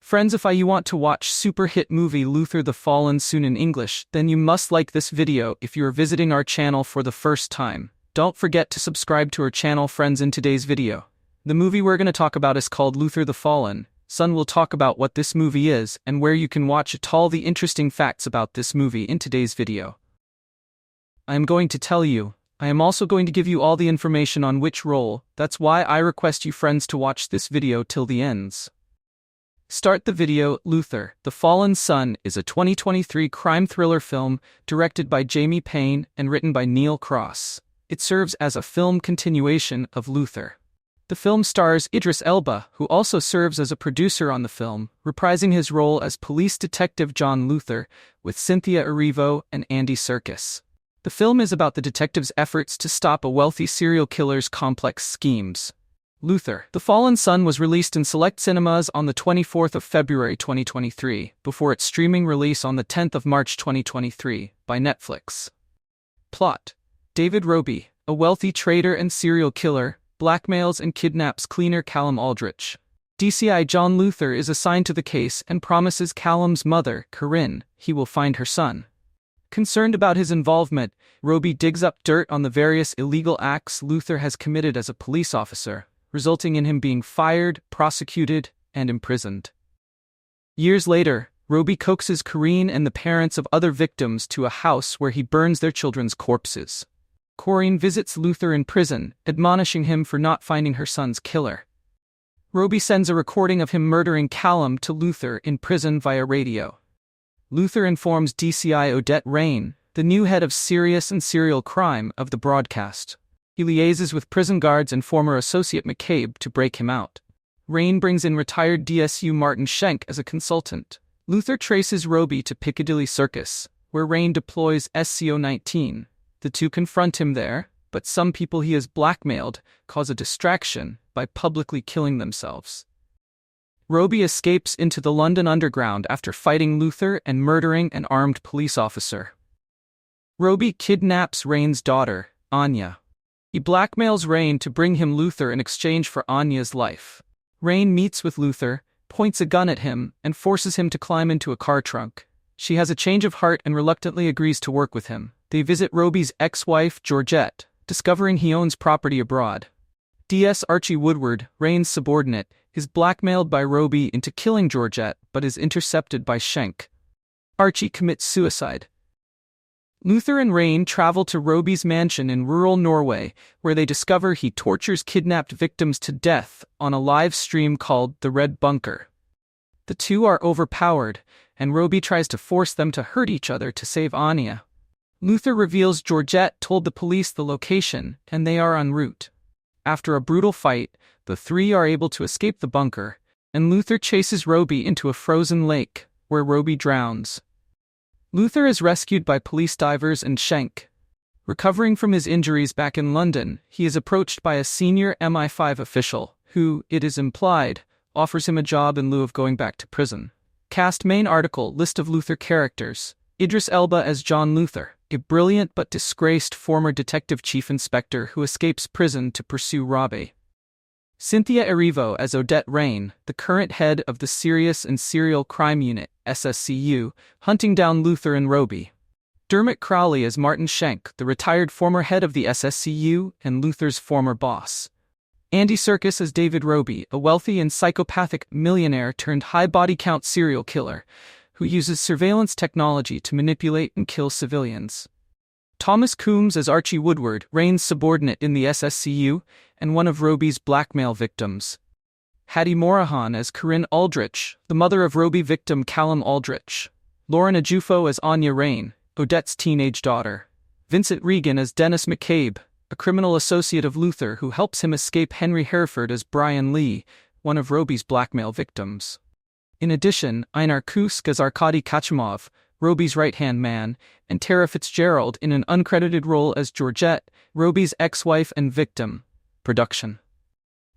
Friends, if you want to watch super hit movie Luther the Fallen soon in English, then you must like this video. If you are visiting our channel for the first time, don't forget to subscribe to our channel, friends. In today's video, the movie we're going to talk about is called Luther the Fallen. Son will talk about what this movie is and where you can watch it, all the interesting facts about this movie in today's video. I am going to tell you. I am also going to give you all the information on which role. That's why I request you friends to watch this video till the ends. Start the video. Luther, The Fallen Son is a 2023 crime thriller film directed by Jamie Payne and written by Neil Cross. It serves as a film continuation of Luther. The film stars Idris Elba, who also serves as a producer on the film, reprising his role as police detective John Luther, with Cynthia Erivo and Andy Serkis. The film is about the detective's efforts to stop a wealthy serial killer's complex schemes. Luther, The Fallen Son was released in select cinemas on the 24th of February 2023, before its streaming release on the 10th of March 2023, by Netflix. Plot: David Roby, a wealthy trader and serial killer, blackmails and kidnaps cleaner Callum Aldrich. DCI John Luther is assigned to the case and promises Callum's mother, Corinne, he will find her son. Concerned about his involvement, Roby digs up dirt on the various illegal acts Luther has committed as a police officer, resulting in him being fired, prosecuted, and imprisoned. Years later, Roby coaxes Corinne and the parents of other victims to a house where he burns their children's corpses. Corinne visits Luther in prison, admonishing him for not finding her son's killer. Roby sends a recording of him murdering Callum to Luther in prison via radio. Luther informs DCI Odette Rain, the new head of serious and serial crime, of the broadcast. He liaises with prison guards and former associate McCabe to break him out. Rain brings in retired DSU Martin Schenk as a consultant. Luther traces Roby to Piccadilly Circus, where Rain deploys SCO-19. The two confront him there, but some people he has blackmailed cause a distraction by publicly killing themselves. Roby escapes into the London Underground after fighting Luther and murdering an armed police officer. Roby kidnaps Rain's daughter, Anya. He blackmails Rain to bring him Luther in exchange for Anya's life. Rain meets with Luther, points a gun at him, and forces him to climb into a car trunk. She has a change of heart and reluctantly agrees to work with him. They visit Roby's ex-wife, Georgette, discovering he owns property abroad. DS Archie Woodward, Rain's subordinate, is blackmailed by Roby into killing Georgette but is intercepted by Schenk. Archie commits suicide. Luther and Rain travel to Roby's mansion in rural Norway, where they discover he tortures kidnapped victims to death on a live stream called The Red Bunker. The two are overpowered, and Roby tries to force them to hurt each other to save Anya. Luther reveals Georgette told the police the location, and they are en route. After a brutal fight, the three are able to escape the bunker, and Luther chases Roby into a frozen lake, where Roby drowns. Luther is rescued by police divers and Schenk. Recovering from his injuries back in London, he is approached by a senior MI5 official, who, it is implied, offers him a job in lieu of going back to prison. Cast main article: list of Luther characters. Idris Elba as John Luther, a brilliant but disgraced former detective chief inspector who escapes prison to pursue robbery. Cynthia Erivo as Odette Rain, the current head of the Serious and Serial Crime Unit, SSCU, hunting down Luther and Roby. Dermot Crowley as Martin Schenk, the retired former head of the SSCU and Luther's former boss. Andy Serkis as David Roby, a wealthy and psychopathic millionaire turned high body count serial killer, who uses surveillance technology to manipulate and kill civilians. Thomas Coombs as Archie Woodward, Rain's subordinate in the SSCU, and one of Roby's blackmail victims. Hattie Morahan as Corinne Aldrich, the mother of Roby victim Callum Aldrich. Lauren Ajufo as Anya Rain, Odette's teenage daughter. Vincent Regan as Dennis McCabe, a criminal associate of Luther who helps him escape. Henry Hereford as Brian Lee, one of Roby's blackmail victims. In addition, Einar Kusk as Arkady Kachimov, Roby's right-hand man, and Tara Fitzgerald in an uncredited role as Georgette, Roby's ex-wife and victim. Production.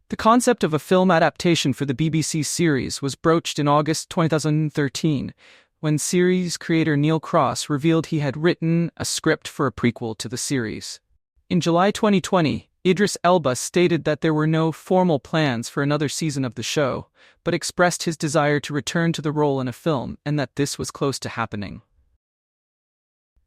The concept of a film adaptation for the BBC series was broached in August 2013, when series creator Neil Cross revealed he had written a script for a prequel to the series. In July 2020, Idris Elba stated that there were no formal plans for another season of the show, but expressed his desire to return to the role in a film and that this was close to happening.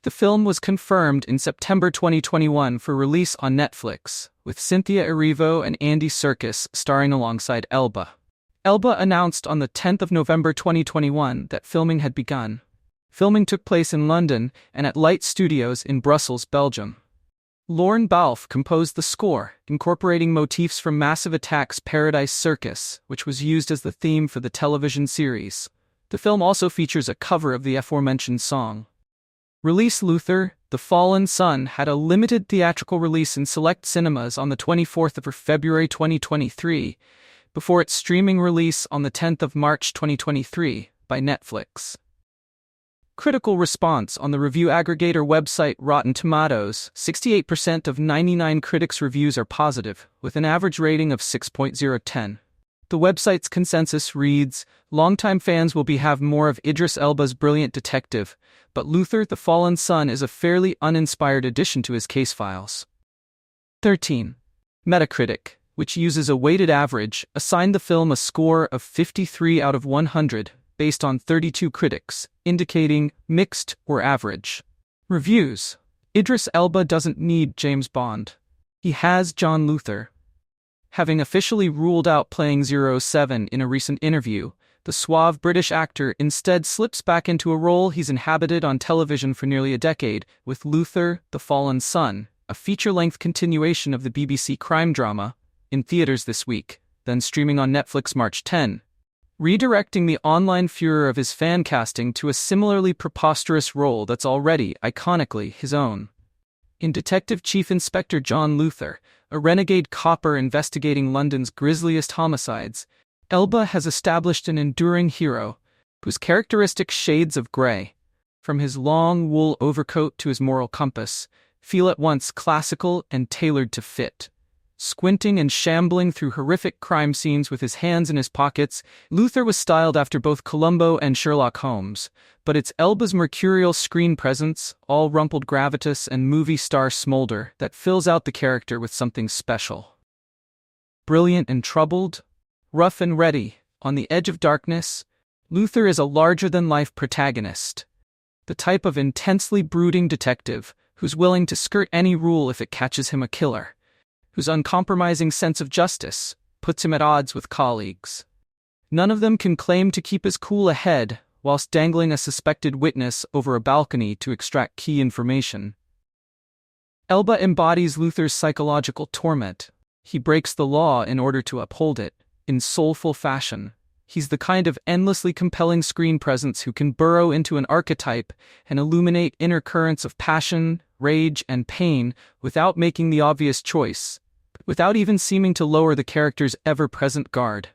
The film was confirmed in September 2021 for release on Netflix, with Cynthia Erivo and Andy Serkis starring alongside Elba. Elba announced on the 10th of November 2021 that filming had begun. Filming took place in London and at Light Studios in Brussels, Belgium. Lorne Balfe composed the score, incorporating motifs from Massive Attack's Paradise Circus, which was used as the theme for the television series. The film also features a cover of the aforementioned song. Release: Luther, The Fallen Son had a limited theatrical release in select cinemas on the 24th of February 2023, before its streaming release on the 10th of March 2023 by Netflix. Critical response on the review aggregator website Rotten Tomatoes: 68% of 99 critics' reviews are positive, with an average rating of 6.010. The website's consensus reads, "Longtime fans will have more of Idris Elba's brilliant detective, but Luther, The Fallen Son is a fairly uninspired addition to his case files." 13. Metacritic, which uses a weighted average, assigned the film a score of 53 out of 100, based on 32 critics, indicating mixed or average. Reviews: Idris Elba doesn't need James Bond. He has John Luther. Having officially ruled out playing 007 in a recent interview, the suave British actor instead slips back into a role he's inhabited on television for nearly a decade, with Luther, The Fallen Son, a feature-length continuation of the BBC crime drama, in theaters this week, then streaming on Netflix March 10, redirecting the online furor of his fan casting to a similarly preposterous role that's already, iconically, his own. In Detective Chief Inspector John Luther, a renegade copper investigating London's grisliest homicides, Elba has established an enduring hero, whose characteristic shades of grey, from his long wool overcoat to his moral compass, feel at once classical and tailored to fit. Squinting and shambling through horrific crime scenes with his hands in his pockets, Luther was styled after both Columbo and Sherlock Holmes, but it's Elba's mercurial screen presence, all rumpled gravitas and movie star smolder, that fills out the character with something special. Brilliant and troubled, rough and ready, on the edge of darkness, Luther is a larger-than-life protagonist. The type of intensely brooding detective who's willing to skirt any rule if it catches him a killer, whose uncompromising sense of justice puts him at odds with colleagues. None of them can claim to keep his cool ahead whilst dangling a suspected witness over a balcony to extract key information. Elba embodies Luther's psychological torment. He breaks the law in order to uphold it, in soulful fashion. He's the kind of endlessly compelling screen presence who can burrow into an archetype and illuminate inner currents of passion, rage, and pain without making the obvious choice, without even seeming to lower the character's ever-present guard.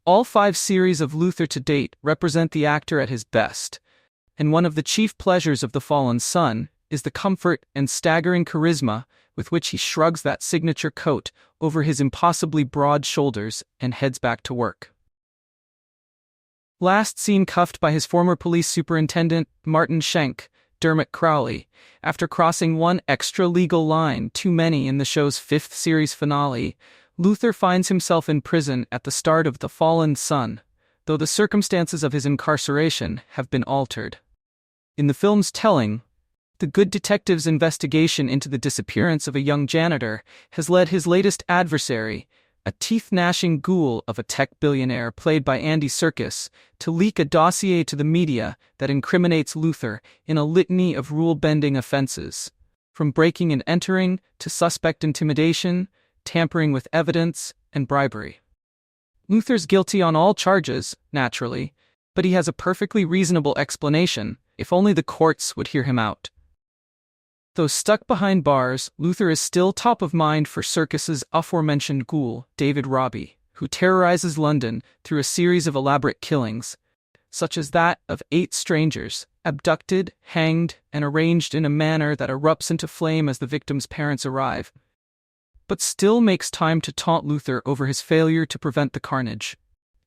All 5 series of Luther to date represent the actor at his best, and one of the chief pleasures of The Fallen Son is the comfort and staggering charisma with which he shrugs that signature coat over his impossibly broad shoulders and heads back to work. Last seen cuffed by his former police superintendent, Martin Schenk, Dermot Crowley, after crossing one extra-legal line too many in the show's 5th series finale, Luther finds himself in prison at the start of The Fallen Son, though the circumstances of his incarceration have been altered. In the film's telling, the good detective's investigation into the disappearance of a young janitor has led his latest adversary, a teeth-gnashing ghoul of a tech billionaire played by Andy Serkis, to leak a dossier to the media that incriminates Luther in a litany of rule-bending offenses, from breaking and entering to suspect intimidation, tampering with evidence, and bribery. Luther's guilty on all charges, naturally, but he has a perfectly reasonable explanation, if only the courts would hear him out. Though stuck behind bars, Luther is still top of mind for Serkis's aforementioned ghoul, David Robbie, who terrorizes London through a series of elaborate killings, such as that of 8 strangers, abducted, hanged, and arranged in a manner that erupts into flame as the victims' parents arrive, but still makes time to taunt Luther over his failure to prevent the carnage.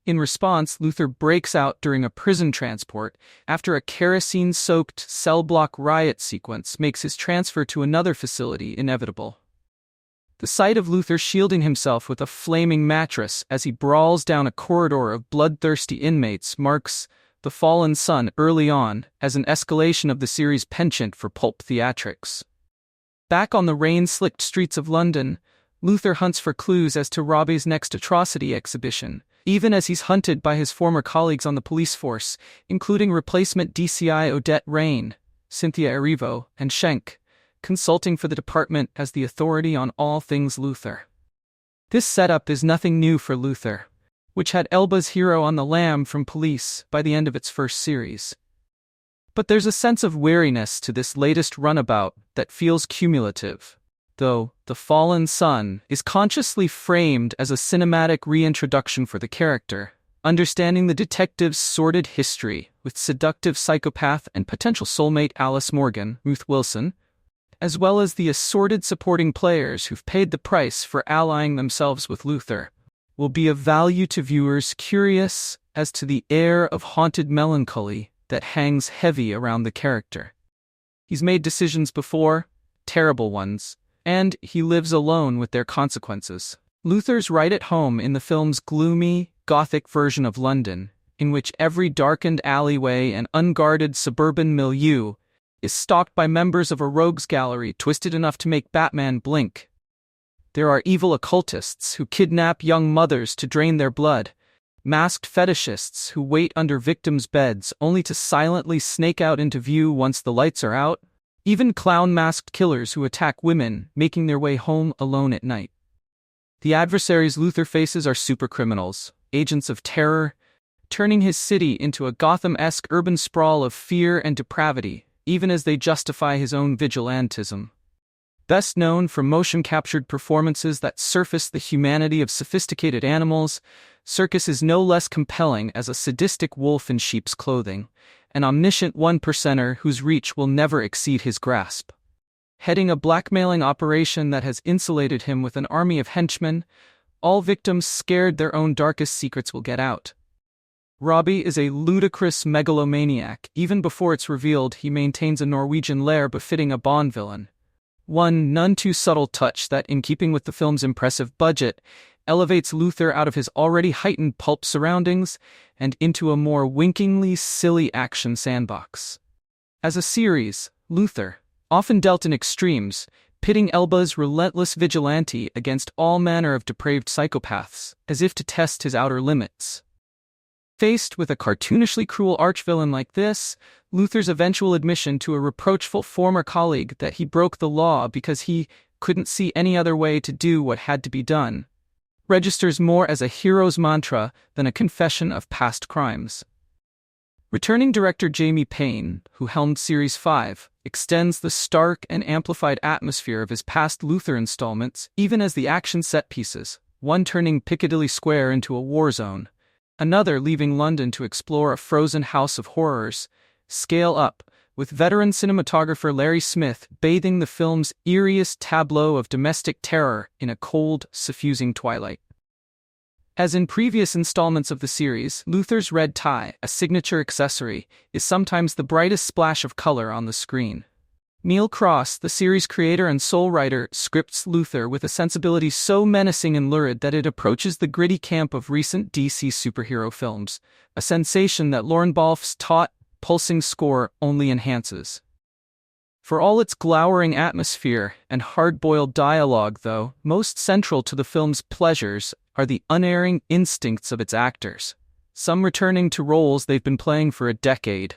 In response, Luther breaks out during a prison transport after a kerosene-soaked cell block riot sequence makes his transfer to another facility inevitable. The sight of Luther shielding himself with a flaming mattress as he brawls down a corridor of bloodthirsty inmates marks The Fallen Sun early on as an escalation of the series' penchant for pulp theatrics. Back on the rain-slicked streets of London, Luther hunts for clues as to Robbie's next atrocity exhibition, even as he's hunted by his former colleagues on the police force, including replacement DCI Odette Rain, Cynthia Erivo, and Schenk, consulting for the department as the authority on all things Luther. This setup is nothing new for Luther, which had Elba's hero on the lam from police by the end of its first series. But there's a sense of wariness to this latest runabout that feels cumulative, though The Fallen Sun is consciously framed as a cinematic reintroduction for the character, understanding the detective's sordid history with seductive psychopath and potential soulmate Alice Morgan, Ruth Wilson, as well as the assorted supporting players who've paid the price for allying themselves with Luther, will be of value to viewers curious as to the air of haunted melancholy that hangs heavy around the character. He's made decisions before, terrible ones, and he lives alone with their consequences. Luther's right at home in the film's gloomy, gothic version of London, in which every darkened alleyway and unguarded suburban milieu is stalked by members of a rogues gallery twisted enough to make Batman blink. There are evil occultists who kidnap young mothers to drain their blood, masked fetishists who wait under victims' beds only to silently snake out into view once the lights are out, even clown-masked killers who attack women making their way home alone at night. The adversaries Luther faces are supercriminals, agents of terror, turning his city into a Gotham-esque urban sprawl of fear and depravity, even as they justify his own vigilantism. Best known for motion-captured performances that surface the humanity of sophisticated animals, Circus is no less compelling as a sadistic wolf in sheep's clothing, an omniscient one-percenter whose reach will never exceed his grasp. Heading a blackmailing operation that has insulated him with an army of henchmen, all victims scared their own darkest secrets will get out. Robbie is a ludicrous megalomaniac. Even before it's revealed he maintains a Norwegian lair befitting a Bond villain. One none-too-subtle touch that, in keeping with the film's impressive budget, elevates Luther out of his already heightened pulp surroundings and into a more winkingly silly action sandbox. As a series, Luther, often dealt in extremes, pitting Elba's relentless vigilante against all manner of depraved psychopaths, as if to test his outer limits. Faced with a cartoonishly cruel archvillain like this, Luther's eventual admission to a reproachful former colleague that he broke the law because he couldn't see any other way to do what had to be done registers more as a hero's mantra than a confession of past crimes. Returning director Jamie Payne, who helmed Series 5, extends the stark and amplified atmosphere of his past Luther installments even as the action set pieces, one turning Piccadilly Square into a war zone, another leaving London to explore a frozen house of horrors, scale up, with veteran cinematographer Larry Smith bathing the film's eeriest tableau of domestic terror in a cold, suffusing twilight. As in previous installments of the series, Luther's red tie, a signature accessory, is sometimes the brightest splash of color on the screen. Neil Cross, the series creator and sole writer, scripts Luther with a sensibility so menacing and lurid that it approaches the gritty camp of recent DC superhero films, a sensation that Lorne Balfe's taut, pulsing score only enhances. For all its glowering atmosphere and hard-boiled dialogue, though, most central to the film's pleasures are the unerring instincts of its actors, some returning to roles they've been playing for a decade.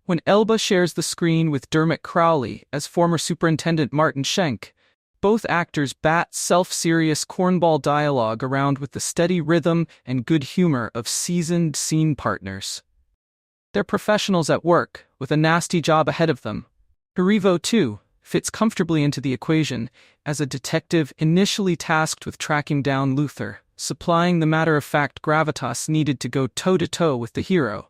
When Elba shares the screen with Dermot Crowley as former Superintendent Martin Schenk, both actors bat self-serious cornball dialogue around with the steady rhythm and good humor of seasoned scene partners. They're professionals at work, with a nasty job ahead of them. Erivo, too, fits comfortably into the equation as a detective initially tasked with tracking down Luther, supplying the matter-of-fact gravitas needed to go toe-to-toe with the hero,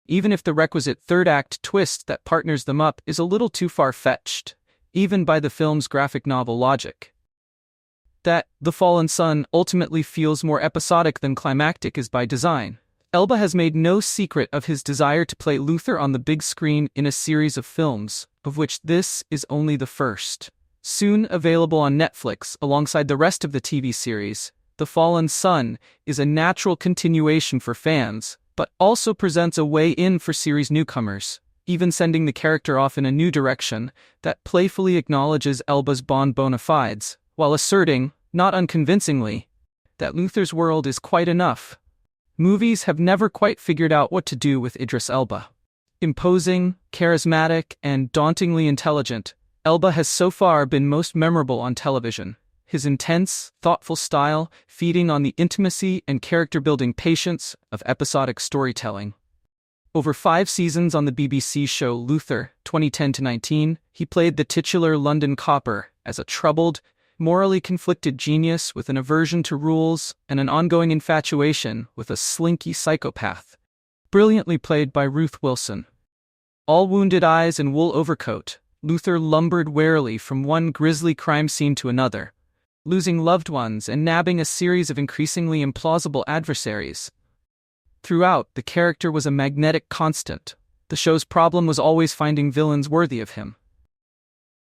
even if the requisite third-act twist that partners them up is a little too far-fetched, even by the film's graphic novel logic. That The Fallen Sun ultimately feels more episodic than climactic is by design. Elba has made no secret of his desire to play Luther on the big screen in a series of films, of which this is only the first. Soon available on Netflix alongside the rest of the TV series, The Fallen Sun is a natural continuation for fans, but also presents a way in for series newcomers, even sending the character off in a new direction that playfully acknowledges Elba's Bond bona fides, while asserting, not unconvincingly, that Luther's world is quite enough. Movies have never quite figured out what to do with Idris Elba. Imposing, charismatic, and dauntingly intelligent, Elba has so far been most memorable on television. His intense, thoughtful style feeding on the intimacy and character-building patience of episodic storytelling. Over 5 seasons on the BBC show Luther, 2010-19, he played the titular London copper as a troubled, morally conflicted genius with an aversion to rules and an ongoing infatuation with a slinky psychopath. Brilliantly played by Ruth Wilson. All wounded eyes and wool overcoat, Luther lumbered warily from one grisly crime scene to another, losing loved ones and nabbing a series of increasingly implausible adversaries. Throughout, the character was a magnetic constant. The show's problem was always finding villains worthy of him.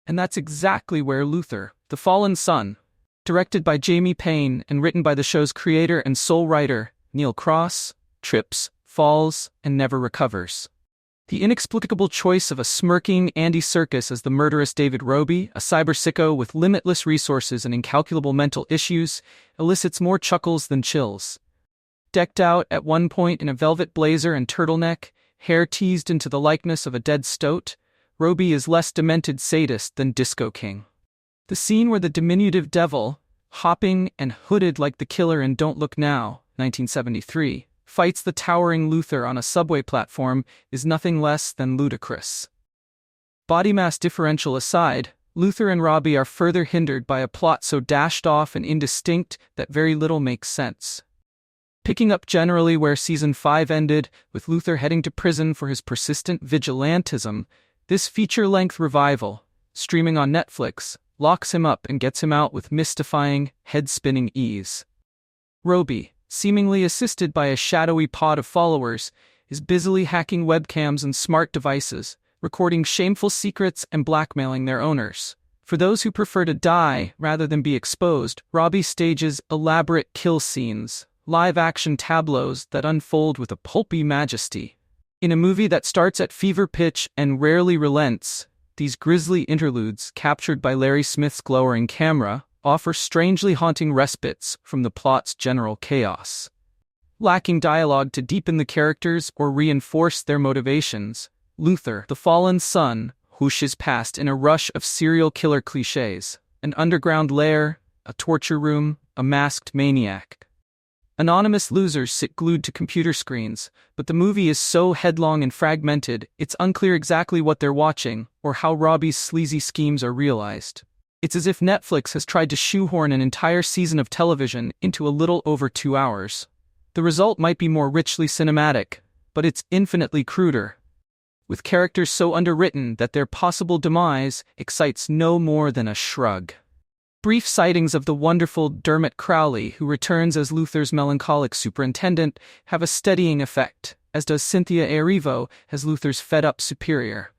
And that's exactly where Luther, The Fallen Sun, directed by Jamie Payne and written by the show's creator and sole writer, Neil Cross, trips, falls, and never recovers. The inexplicable choice of a smirking Andy Serkis as the murderous David Roby, a cyber sicko with limitless resources and incalculable mental issues, elicits more chuckles than chills. Decked out at one point in a velvet blazer and turtleneck, hair teased into the likeness of a dead stoat, Roby is less demented sadist than Disco King. The scene where the diminutive devil, hopping and hooded like the killer in Don't Look Now, 1973, fights the towering Luther on a subway platform is nothing less than ludicrous. Body mass differential aside, Luther and Robbie are further hindered by a plot so dashed off and indistinct that very little makes sense. Picking up generally where Season 5 ended, with Luther heading to prison for his persistent vigilantism, this feature-length revival, streaming on Netflix, locks him up and gets him out with mystifying, head-spinning ease. Roby, seemingly assisted by a shadowy pod of followers, is busily hacking webcams and smart devices, recording shameful secrets and blackmailing their owners. For those who prefer to die rather than be exposed, Robbie stages elaborate kill scenes, live-action tableaus that unfold with a pulpy majesty. In a movie that starts at fever pitch and rarely relents, these grisly interludes, captured by Larry Smith's glowering camera, offer strangely haunting respites from the plot's general chaos. Lacking dialogue to deepen the characters or reinforce their motivations, Luther, The Fallen Sun, whooshes past in a rush of serial killer cliches: an underground lair, a torture room, a masked maniac. Anonymous losers sit glued to computer screens, but the movie is so headlong and fragmented, it's unclear exactly what they're watching or how Robbie's sleazy schemes are realized. It's as if Netflix has tried to shoehorn an entire season of television into a little over 2 hours. The result might be more richly cinematic, but it's infinitely cruder, with characters so underwritten that their possible demise excites no more than a shrug. Brief sightings of the wonderful Dermot Crowley, who returns as Luther's melancholic superintendent, have a steadying effect, as does Cynthia Erivo as Luther's fed-up superior.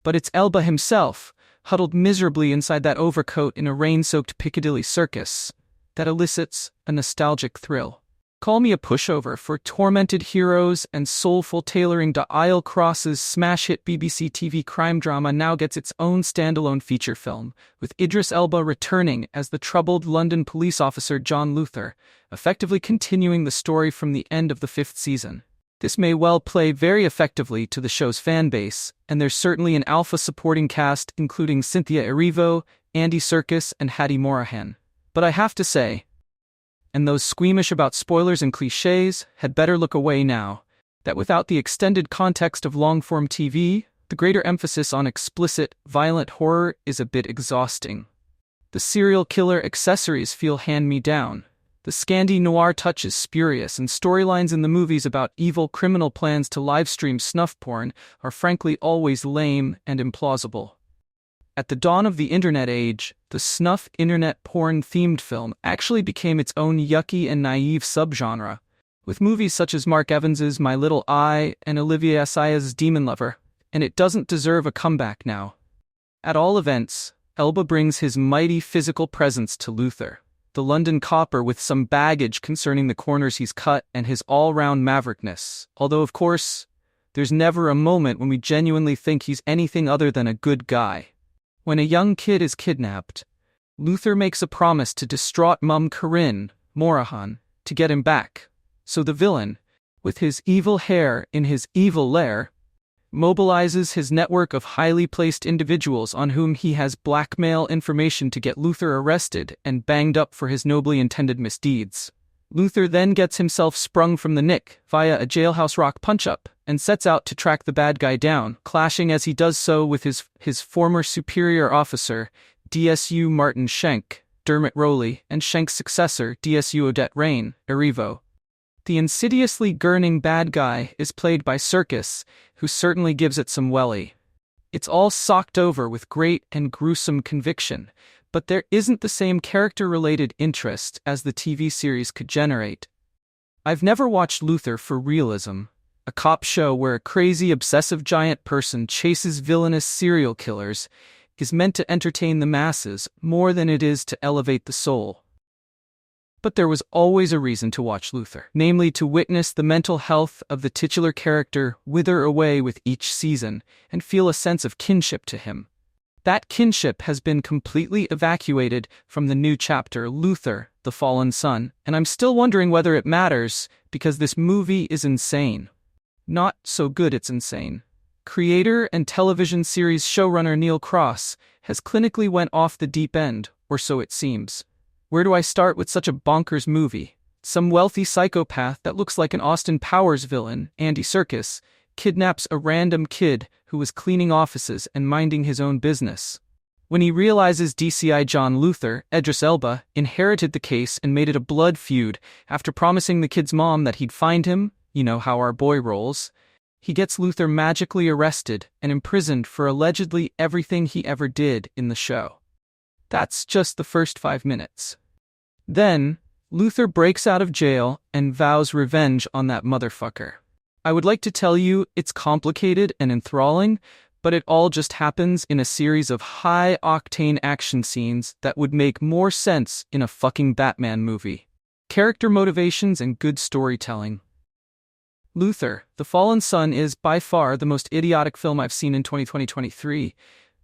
But it's Elba himself, huddled miserably inside that overcoat in a rain-soaked Piccadilly circus, that elicits a nostalgic thrill. Call me a pushover for tormented heroes and soulful tailoring to Isle Cross's smash-hit BBC TV crime drama now gets its own standalone feature film, with Idris Elba returning as the troubled London police officer John Luther, effectively continuing the story from the end of the 5th season. This may well play very effectively to the show's fan base, and there's certainly an alpha supporting cast including Cynthia Erivo, Andy Serkis, and Hattie Morahan. But I have to say, and those squeamish about spoilers and cliches had better look away now, that without the extended context of long-form TV, the greater emphasis on explicit, violent horror is a bit exhausting. The serial killer accessories feel hand-me-down. The Scandi noir touch is spurious, and storylines in the movies about evil criminal plans to livestream snuff porn are frankly always lame and implausible. At the dawn of the internet age, the snuff internet porn-themed film actually became its own yucky and naive subgenre, with movies such as Mark Evans's My Little Eye and Olivia Assayas's Demon Lover, and it doesn't deserve a comeback now. At all events, Elba brings his mighty physical presence to Luther, the London copper with some baggage concerning the corners he's cut and his all-round maverickness, although of course, there's never a moment when we genuinely think he's anything other than a good guy. When a young kid is kidnapped, Luther makes a promise to distraught mum Corinne, Morahan, to get him back, so the villain, with his evil hair in his evil lair, mobilizes his network of highly placed individuals on whom he has blackmail information to get Luther arrested and banged up for his nobly intended misdeeds. Luther then gets himself sprung from the nick via a jailhouse rock punch-up and sets out to track the bad guy down, clashing as he does so with his former superior officer, DSU Martin Schenk, Dermot Crowley, and Schenk's successor, DSU Odette Rain, Erivo. The insidiously gurning bad guy is played by Circus, who certainly gives it some welly. It's all socked over with great and gruesome conviction, but there isn't the same character-related interest as the TV series could generate. I've never watched Luther for realism, a cop show where a crazy obsessive giant person chases villainous serial killers, is meant to entertain the masses more than it is to elevate the soul. But there was always a reason to watch Luther, namely to witness the mental health of the titular character wither away with each season and feel a sense of kinship to him. That kinship has been completely evacuated from the new chapter, Luther, the Fallen Son, and I'm still wondering whether it matters, because this movie is insane. Not so good it's insane. Creator and television series showrunner Neil Cross has clinically went off the deep end, or so it seems. Where do I start with such a bonkers movie? Some wealthy psychopath that looks like an Austin Powers villain, Andy Serkis, kidnaps a random kid who was cleaning offices and minding his own business. When he realizes DCI John Luther, Idris Elba, inherited the case and made it a blood feud after promising the kid's mom that he'd find him, you know how our boy rolls, he gets Luther magically arrested and imprisoned for allegedly everything he ever did in the show. That's just the first 5 minutes. Then, Luther breaks out of jail and vows revenge on that motherfucker. I would like to tell you it's complicated and enthralling, but it all just happens in a series of high-octane action scenes that would make more sense in a fucking Batman movie. Character motivations and good storytelling. Luther, the Fallen Son is by far the most idiotic film I've seen in 2023,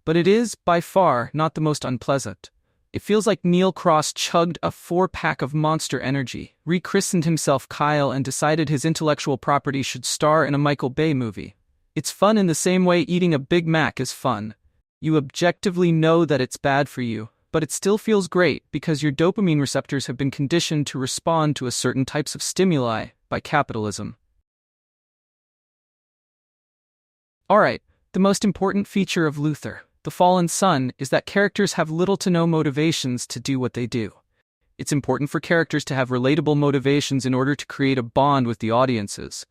but it is, by far, not the most unpleasant. It feels like Neil Cross chugged a 4-pack of Monster Energy, rechristened himself Kyle, and decided his intellectual property should star in a Michael Bay movie. It's fun in the same way eating a Big Mac is fun. You objectively know that it's bad for you, but it still feels great because your dopamine receptors have been conditioned to respond to a certain types of stimuli by capitalism. Alright, the most important feature of Luther, the Fallen Son, is that characters have little to no motivations to do what they do. It's important for characters to have relatable motivations in order to create a bond with the audiences,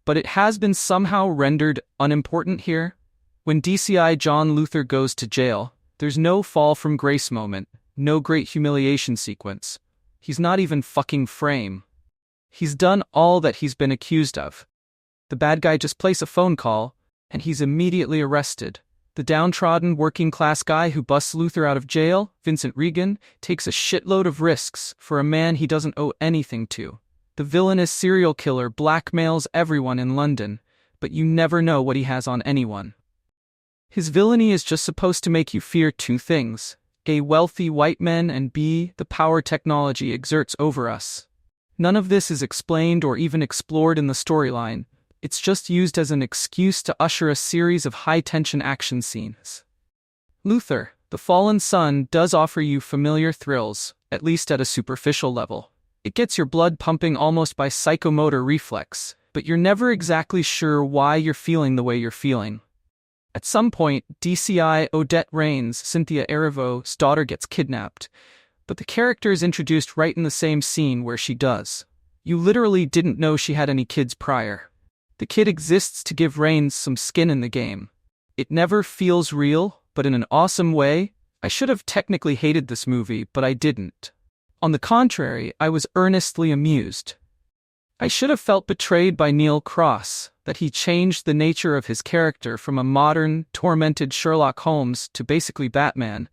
but it has been somehow rendered unimportant here. When DCI John Luther goes to jail, there's no fall from grace moment, no great humiliation sequence. He's not even fucking frame. He's done all that he's been accused of. The bad guy just places a phone call, and he's immediately arrested. The downtrodden working-class guy who busts Luther out of jail, Vincent Regan, takes a shitload of risks for a man he doesn't owe anything to. The villainous serial killer blackmails everyone in London, but you never know what he has on anyone. His villainy is just supposed to make you fear 2 things: A, wealthy white men, and B, the power technology exerts over us. None of this is explained or even explored in the storyline. It's just used as an excuse to usher a series of high-tension action scenes. Luther, the Fallen Son, does offer you familiar thrills, at least at a superficial level. It gets your blood pumping almost by psychomotor reflex, but you're never exactly sure why you're feeling the way you're feeling. At some point, DCI Odette Rain's Cynthia Erivo's daughter gets kidnapped, but the character is introduced right in the same scene where she does. You literally didn't know she had any kids prior. The kid exists to give Rain some skin in the game. It never feels real, but in an awesome way. I should have technically hated this movie, but I didn't. On the contrary, I was earnestly amused. I should have felt betrayed by Neil Cross, that he changed the nature of his character from a modern, tormented Sherlock Holmes to basically Batman.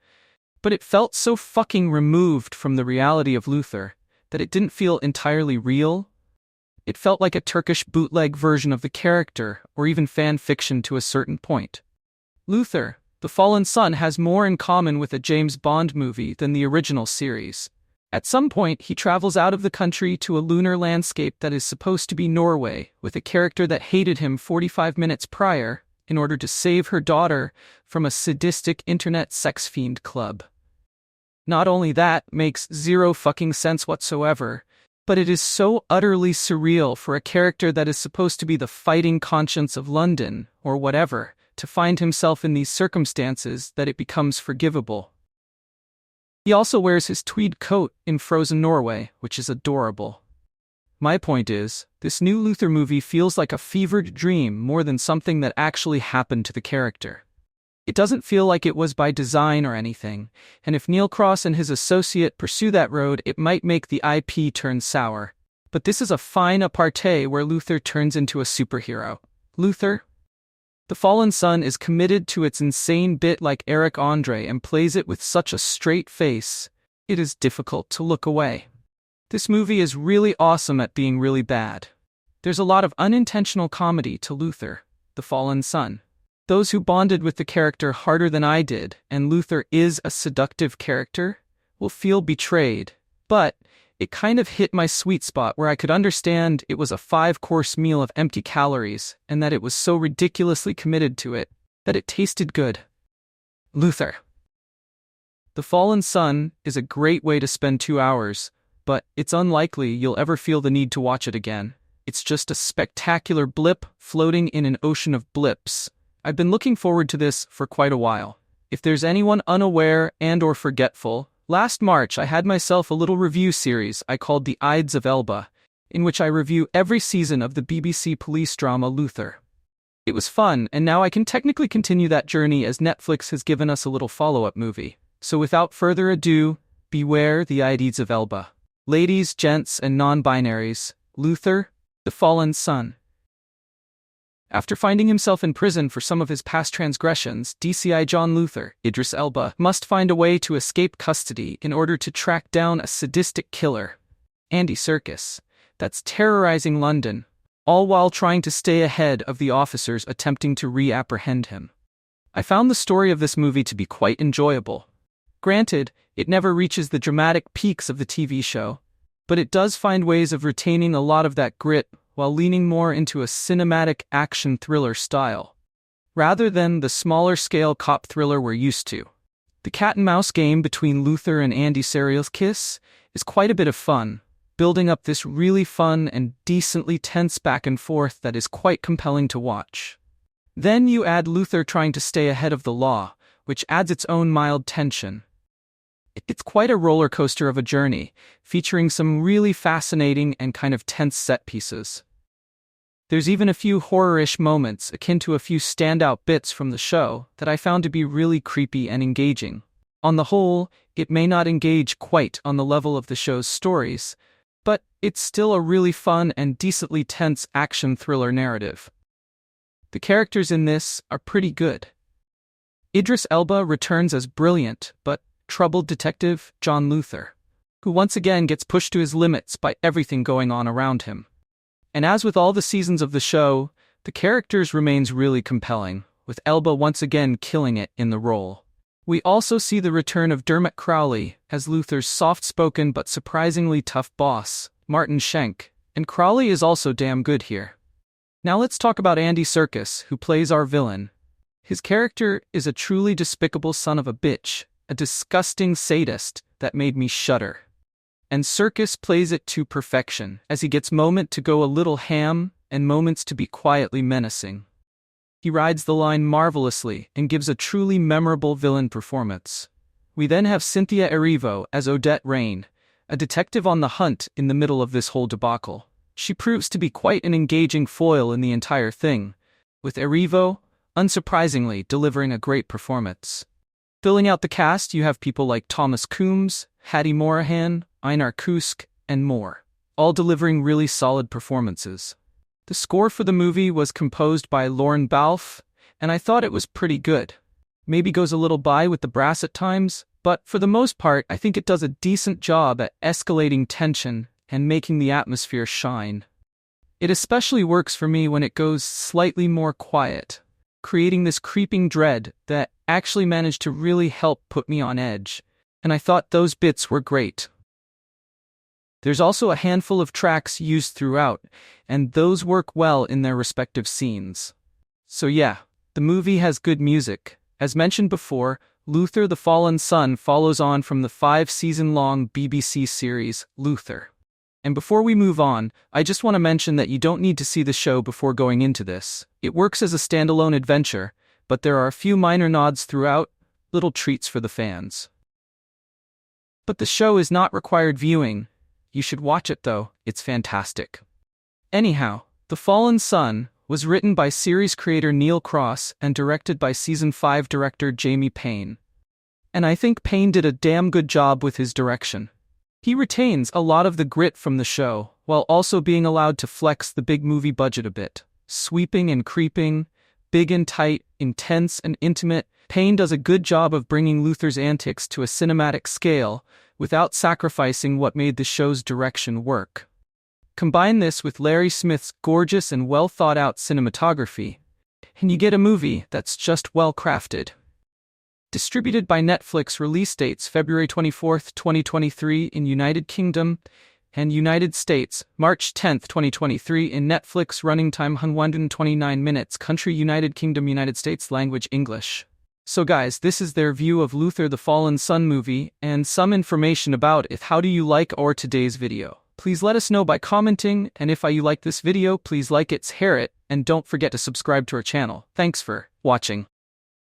But it felt so fucking removed from the reality of Luther that it didn't feel entirely real. It felt like a Turkish bootleg version of the character, or even fan fiction to a certain point. Luther, the Fallen Son, has more in common with a James Bond movie than the original series. At some point, he travels out of the country to a lunar landscape that is supposed to be Norway, with a character that hated him 45 minutes prior, in order to save her daughter from a sadistic internet sex fiend club. Not only that makes zero fucking sense whatsoever, but it is so utterly surreal for a character that is supposed to be the fighting conscience of London, or whatever, to find himself in these circumstances that it becomes forgivable. He also wears his tweed coat in frozen Norway, which is adorable. My point is, this new Luther movie feels like a fevered dream more than something that actually happened to the character. It doesn't feel like it was by design or anything, and if Neil Cross and his associate pursue that road, it might make the IP turn sour. But this is a fine aparté where Luther turns into a superhero. Luther, the Fallen Son, is committed to its insane bit like Eric Andre and plays it with such a straight face, it is difficult to look away. This movie is really awesome at being really bad. There's a lot of unintentional comedy to Luther, the Fallen Son. Those who bonded with the character harder than I did, and Luther is a seductive character, will feel betrayed, but it kind of hit my sweet spot where I could understand it was a 5-course meal of empty calories, and that it was so ridiculously committed to it, that it tasted good. Luther, the Fallen Son, is a great way to spend 2 hours, but it's unlikely you'll ever feel the need to watch it again. It's just a spectacular blip floating in an ocean of blips. I've been looking forward to this for quite a while. If there's anyone unaware and/or forgetful, last March I had myself a little review series I called the Idris Elba, in which I review every season of the BBC police drama Luther. It was fun, and now I can technically continue that journey as Netflix has given us a little follow-up movie. So without further ado, beware the Idris Elba. Ladies, gents, and non-binaries, Luther, the Fallen Son. After finding himself in prison for some of his past transgressions, DCI John Luther, Idris Elba, must find a way to escape custody in order to track down a sadistic killer, Andy Serkis, that's terrorizing London, all while trying to stay ahead of the officers attempting to re-apprehend him. I found the story of this movie to be quite enjoyable. Granted, it never reaches the dramatic peaks of the TV show, but it does find ways of retaining a lot of that grit while leaning more into a cinematic action thriller style, rather than the smaller-scale cop thriller we're used to. The cat-and-mouse game between Luther and Andy Serkis is quite a bit of fun, building up this really fun and decently tense back and forth that is quite compelling to watch. Then you add Luther trying to stay ahead of the law, which adds its own mild tension. It's quite a roller coaster of a journey, featuring some really fascinating and kind of tense set pieces. There's even a few horror-ish moments akin to a few standout bits from the show that I found to be really creepy and engaging. On the whole, it may not engage quite on the level of the show's stories, but it's still a really fun and decently tense action thriller narrative. The characters in this are pretty good. Idris Elba returns as brilliant but troubled detective John Luther, who once again gets pushed to his limits by everything going on around him. And as with all the seasons of the show, the characters remains really compelling, with Elba once again killing it in the role. We also see the return of Dermot Crowley as Luther's soft-spoken but surprisingly tough boss, Martin Schenk, and Crowley is also damn good here. Now let's talk about Andy Serkis, who plays our villain. His character is a truly despicable son of a bitch, a disgusting sadist that made me shudder. And Serkis plays it to perfection, as he gets moments to go a little ham and moments to be quietly menacing. He rides the line marvelously and gives a truly memorable villain performance. We then have Cynthia Erivo as Odette Rain, a detective on the hunt in the middle of this whole debacle. She proves to be quite an engaging foil in the entire thing, with Erivo, unsurprisingly, delivering a great performance. Filling out the cast, you have people like Thomas Coombs, Hattie Morahan, Einar Kusk, and more, all delivering really solid performances. The score for the movie was composed by Lorne Balfe, and I thought it was pretty good. Maybe goes a little by with the brass at times, But for the most part, I think it does a decent job at escalating tension and making the atmosphere shine. It especially works for me when it goes slightly more quiet, creating this creeping dread that actually managed to really help put me on edge, and I thought those bits were great. There's also a handful of tracks used throughout, and those work well in their respective scenes. So yeah, the movie has good music. As mentioned before, Luther the Fallen Sun follows on from the 5-season-long BBC series, Luther. And before we move on, I just want to mention that you don't need to see the show before going into this. It works as a standalone adventure, but there are a few minor nods throughout, little treats for the fans. But the show is not required viewing. You should watch it though, it's fantastic. Anyhow, The Fallen Sun was written by series creator Neil Cross and directed by Season 5 director Jamie Payne. And I think Payne did a damn good job with his direction. He retains a lot of the grit from the show, while also being allowed to flex the big movie budget a bit. Sweeping and creeping, big and tight, intense and intimate, Payne does a good job of bringing Luther's antics to a cinematic scale, without sacrificing what made the show's direction work. Combine this with Larry Smith's gorgeous and well-thought-out cinematography, and you get a movie that's just well-crafted. Distributed by Netflix, release dates February 24, 2023 in United Kingdom and United States, March 10, 2023 in Netflix, running time 129 minutes, country United Kingdom, United States, language English. So guys, this is their view of Luther the Fallen Sun movie, and some information about it. How do you like our today's video? Please let us know by commenting, and if you like this video, please like it, share it, and don't forget to subscribe to our channel. Thanks for watching.